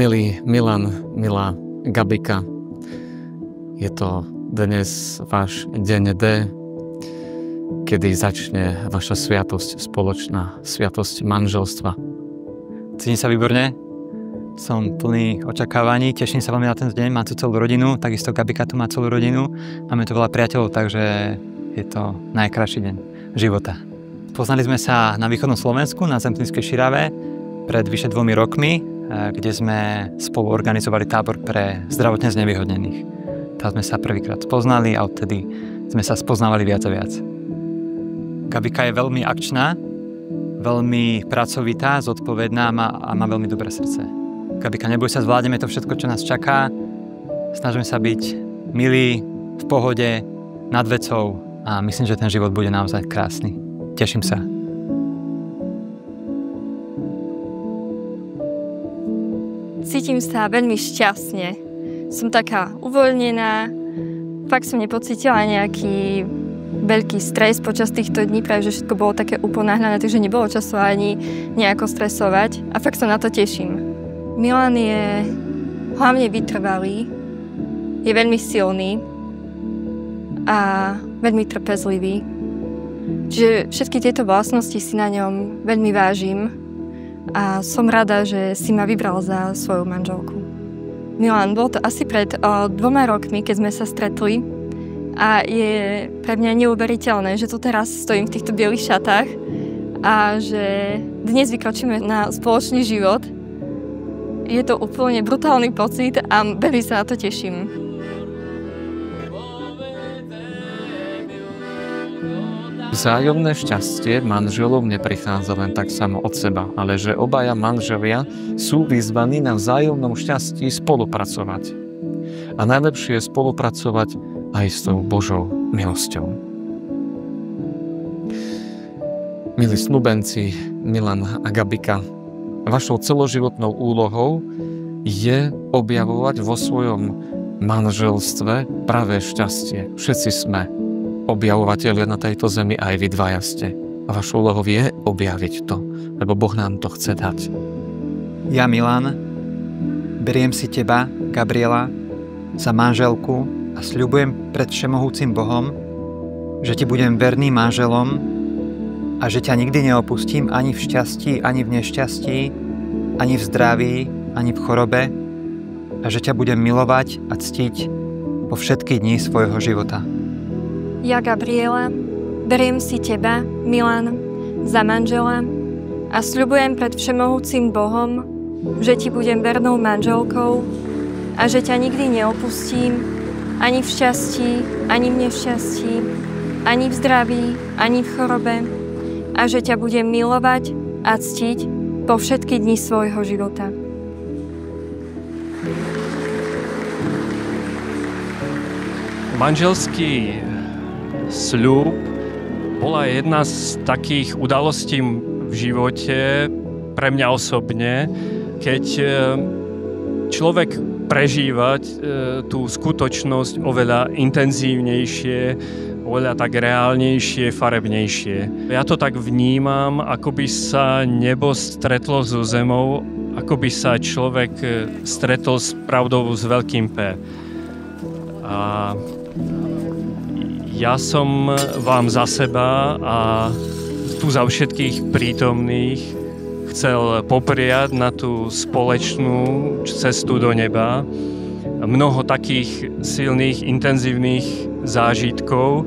Milý Milan, milá Gabika, je to dnes váš deň D, kedy začne vaša sviatosť, spoločná sviatosť manželstva. Cítim sa výborne, som plný očakávaní, teším sa veľmi na ten deň, mám tu celú rodinu, takisto Gabika tu má celú rodinu, máme tu veľa priateľov, takže je to najkrajší deň života. Poznali sme sa na východnom Slovensku, na Zemplínskej Širave, pred vyše 2 rokmi, kde sme spolu organizovali tábor pre zdravotne znevýhodnených. Tam sme sa prvýkrát spoznali a odtedy sme sa spoznávali viac a viac. Gabika je veľmi akčná, veľmi pracovitá, zodpovedná a má veľmi dobré srdce. Gabika, neboj sa, zvládneme to všetko, čo nás čaká. Snažíme sa byť milí, v pohode, nad vecou a myslím, že ten život bude naozaj krásny. Teším sa. Cítim sa veľmi šťastne. Som taká uvoľnená. Fakt som nepocítila nejaký veľký stres počas týchto dní, práve že všetko bolo také uponáhľané, takže nebolo času ani nejako stresovať. A fakt sa na to teším. Milan je hlavne vytrvalý, je veľmi silný a veľmi trpezlivý. Čiže všetky tieto vlastnosti si na ňom veľmi vážim. A som rada, že si ma vybral za svoju manželku. Milan, bol to asi pred 2 rokmi, keď sme sa stretli a je pre mňa neuveriteľné, že tu teraz stojím v týchto bielých šatách a že dnes vykročíme na spoločný život. Je to úplne brutálny pocit a veľmi sa na to teším. Vzájomné šťastie manželov neprichádza len tak samo od seba, ale že obaja manželia sú vyzvaní na vzájomnom šťastí spolupracovať. A najlepšie je spolupracovať aj s tou Božou milosťou. Milí snúbenci Milan a Gabika, vašou celoživotnou úlohou je objavovať vo svojom manželstve pravé šťastie. Všetci sme objavovatelia na tejto zemi, aj vy dvaja ste. A vašou úlohou je objaviť to, lebo Boh nám to chce dať. Ja, Milan, beriem si teba, Gabriela, za manželku a sľubujem pred všemohúcim Bohom, že ti budem verným manželom a že ťa nikdy neopustím ani v šťastí, ani v nešťastí, ani v zdraví, ani v chorobe a že ťa budem milovať a ctiť po všetky dni svojho života. Ja, Gabriela, beriem si teba, Milan, za manžela a sľubujem pred všemohúcim Bohom, že ti budem vernou manželkou a že ťa nikdy neopustím ani v šťastí, ani v nešťastí, ani v zdraví, ani v chorobe a že ťa budem milovať a ctiť po všetky dni svojho života. Manželský sľub bola jedna z takých udalostí v živote pre mňa osobne, keď človek prežíva tú skutočnosť oveľa intenzívnejšie, oveľa tak reálnejšie, farebnejšie. Ja to tak vnímam, ako by sa nebo stretlo so zemou, ako by sa človek stretol s pravdou s veľkým P. A ja som vám za seba a tu za všetkých prítomných chcel popriať na tú spoločnú cestu do neba mnoho takých silných, intenzívnych zážitkov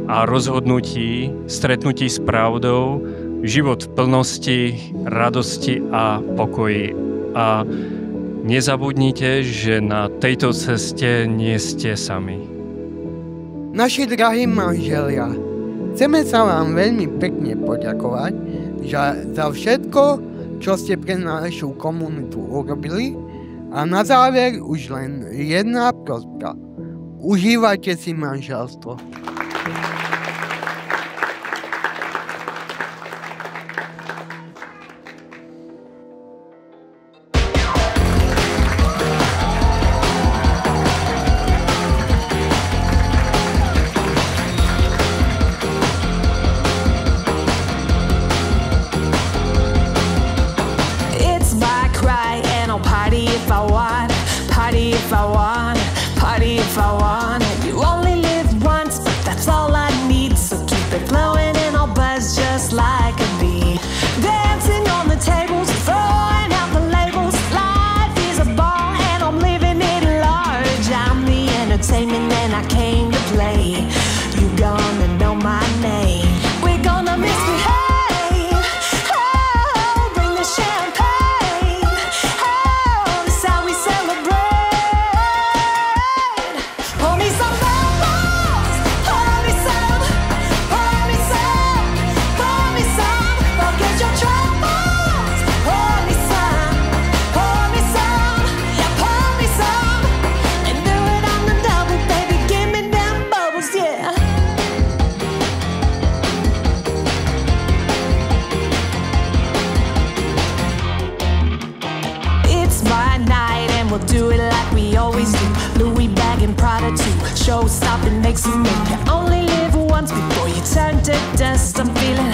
a rozhodnutí, stretnutí s pravdou, život v plnosti, radosti a pokoji. A nezabudnite, že na tejto ceste nie ste sami. Naši drahí manželia, chceme sa vám veľmi pekne poďakovať za všetko, čo ste pre našu komunitu urobili a na záver už len jedna prosba. Užívajte si manželstvo. If I you gonna know my name. We're gonna misbehave. Oh, bring the champagne. Oh, this how we celebrate. Pour me some bubbles. Pour me some. Pour me some. Pour me some. Forget your troubles. Pour me some. Pour me some. Yeah, pour me some. And do it on the double, baby. Give me them bubbles, yeah. It's my night and we'll do it like we always do. Louis bag and Prada too. Show stop and make some room. You only live once before you turn to dust. I'm feeling